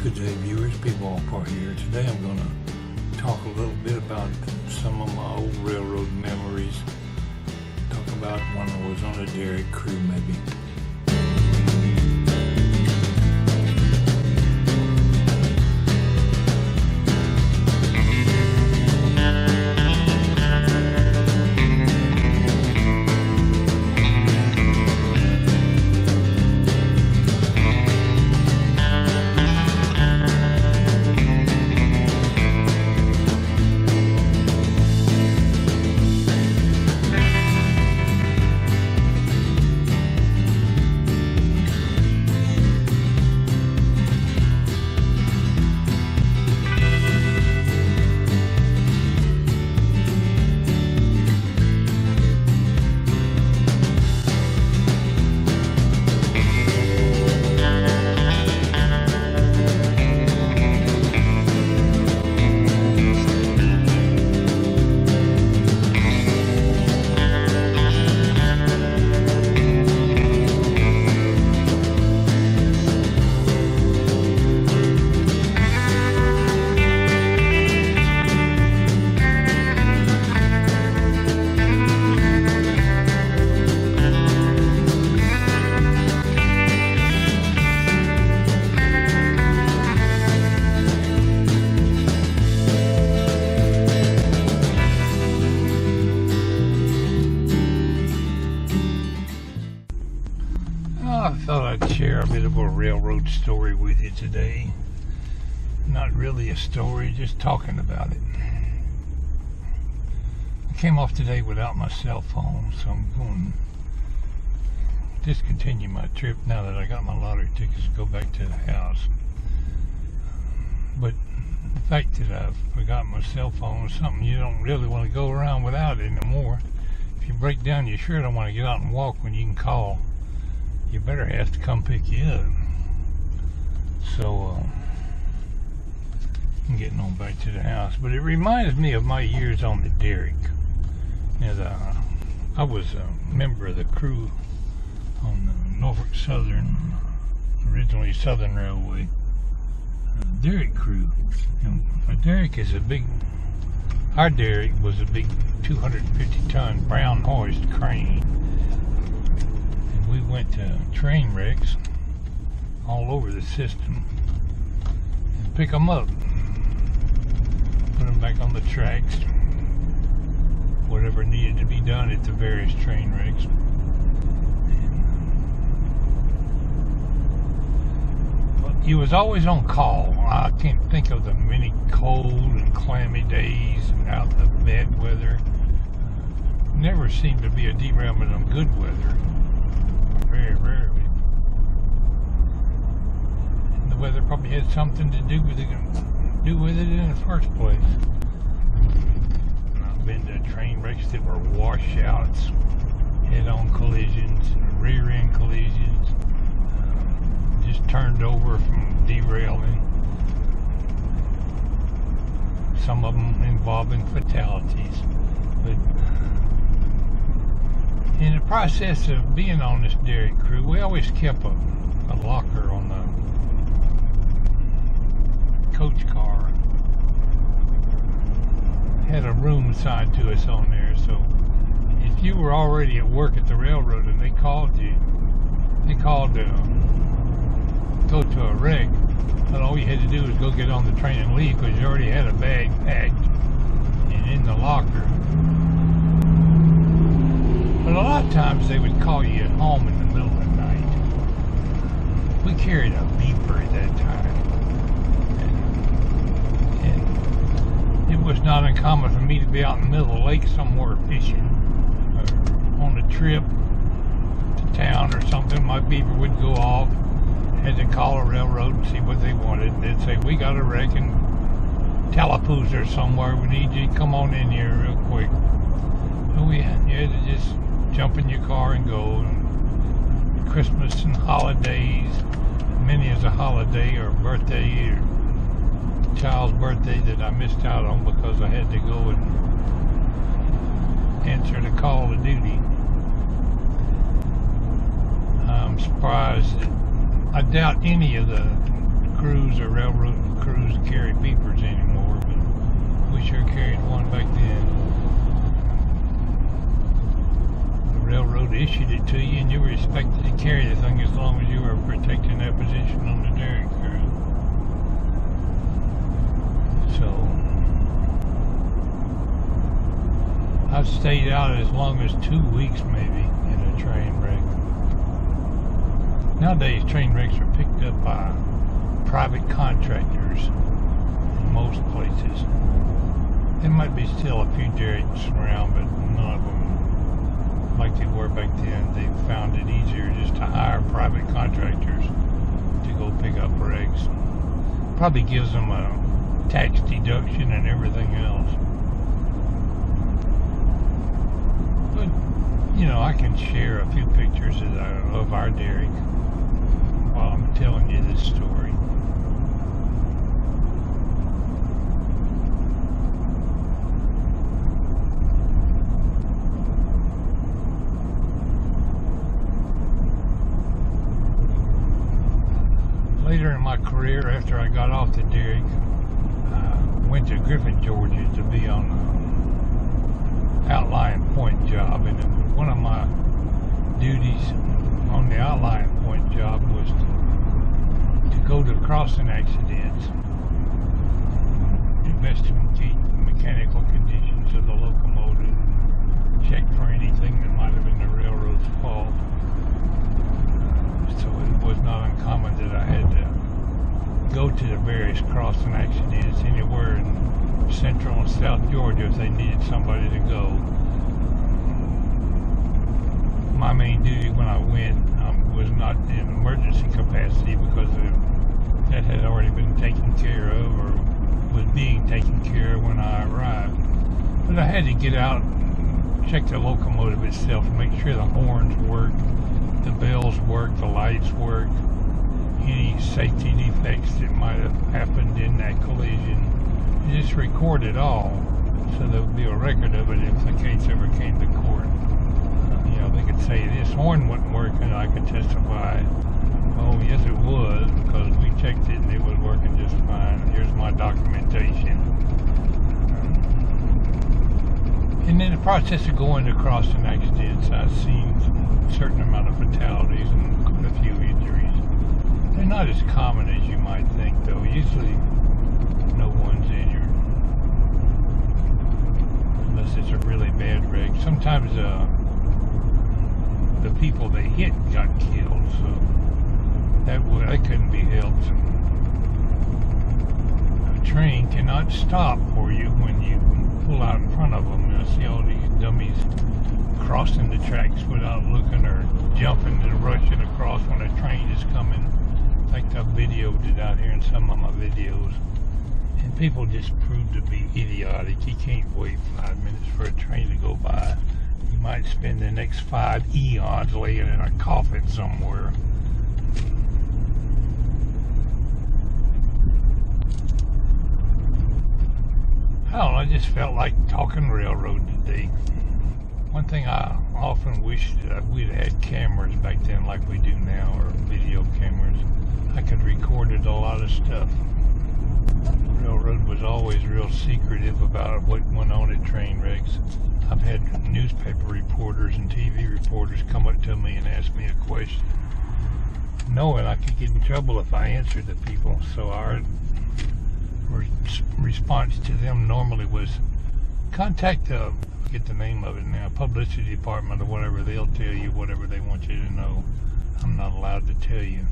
Good day, viewers. Pwalpar here. Today I'm going to talk a little bit about some of my old railroad memories. Talk about when I was on a Derrick crew, maybe. I thought I'd share a bit of a railroad story with you today. Not really a story, just talking about it. I came off today without my cell phone, so I'm going to discontinue my trip now that I got my lottery tickets to go back to the house. But the fact that I've forgotten my cell phone is something you don't really want to go around without anymore. If you break down, you sure don't want to get out and walk when you can call. You better have to come pick you up. So, I'm getting on back to the house. But it reminds me of my years on the Derrick. I was a member of the crew on the Norfolk Southern, originally Southern Railway, Derrick crew. And a Derrick is our Derrick was a big 250-ton brown hoist crane. We went to train wrecks all over the system and pick them up, put them back on the tracks, whatever needed to be done at the various train wrecks. He was always on call. I can't think of the many cold and clammy days and out in the bad weather. Never seemed to be a derailment on good weather. Very rarely. And the weather probably had something to do with it in the first place. And I've been to train wrecks that were washouts, head-on collisions, rear-end collisions, just turned over from derailing. Some of them involving fatalities. But in the process of being on this Derrick crew, we always kept a locker on the coach car. Had a room assigned to us on there, so if you were already at work at the railroad and they called to go to a wreck, but all you had to do was go get on the train and leave because you already had a bag packed and in the locker. But a lot of times they would call you at home in the middle of the night. We carried a beeper at that time. And it was not uncommon for me to be out in the middle of the lake somewhere fishing or on a trip to town or something. My beeper would go off. Had to call a railroad and see what they wanted. And they'd say, we got a wreck in Tallapooza or somewhere. We need you to come on in here real quick. And you had to just jump in your car and go. And Christmas and holidays, many as a holiday or birthday or child's birthday that I missed out on because I had to go and answer the call of duty. I'm surprised that I doubt any of the crews or railroad crews carry beepers anymore, but we sure carried one back then. The railroad issued it to you, and you were expected to carry the thing as long as you were protecting that position on the Derrick crew. So I've stayed out as long as 2 weeks maybe in a train wreck. Nowadays train wrecks are picked up by private contractors in most places. There might be still a few Derricks around, but none of them like they were back then. They found it easier just to hire private contractors to go pick up wrecks. Probably gives them a tax deduction and everything else. But, you know, I can share a few pictures of our Derrick while I'm telling you this story. Later in my career, after I got off the Derrick, I went to Griffin, Georgia to be on an outlying point job, and one of my duties on the outlying point job was to go to crossing accidents, investigate the mechanical conditions of the locomotive, check for anything that might have been the railroad's fault. So it was not uncommon that I had to go to the various crossing accidents anywhere in central and south Georgia if they needed somebody to go. My main duty when I went was not in emergency capacity because that had already been taken care of or was being taken care of when I arrived. But I had to get out and check the locomotive itself to make sure the horns worked, the bells worked, the lights worked, any safety defects that might have happened in that collision. You just record it all so there would be a record of it if the case ever came to court. You know, they could say this horn wasn't working, I could testify, oh yes it was, because we checked it and it was working just fine. Here's my documentation. And in the process of going to crossing accidents, I've seen a certain amount of fatalities and quite a few injuries. They're not as common as you might think, though. Usually no one's injured, unless it's a really bad wreck. Sometimes the people they hit got killed, so that couldn't be helped. A train cannot stop for you when you pull out in front of them. I see all these dummies crossing the tracks without looking or jumping and rushing across when a train is coming. Like I videoed it out here in some of my videos. And people just prove to be idiotic. You can't wait 5 minutes for a train to go by. You might spend the next 5 eons laying in a coffin somewhere. I don't know, I just felt like talking railroad today. One thing I often wish that we'd had cameras back then like we do now, or video cameras. I could record a lot of stuff. Railroad was always real secretive about what went on at train wrecks. I've had newspaper reporters and TV reporters come up to me and ask me a question, knowing I could get in trouble if I answered the people. So our response to them normally was contact the, forget the name of it now, publicity department or whatever. They'll tell you whatever they want you to know. I'm not allowed to tell you.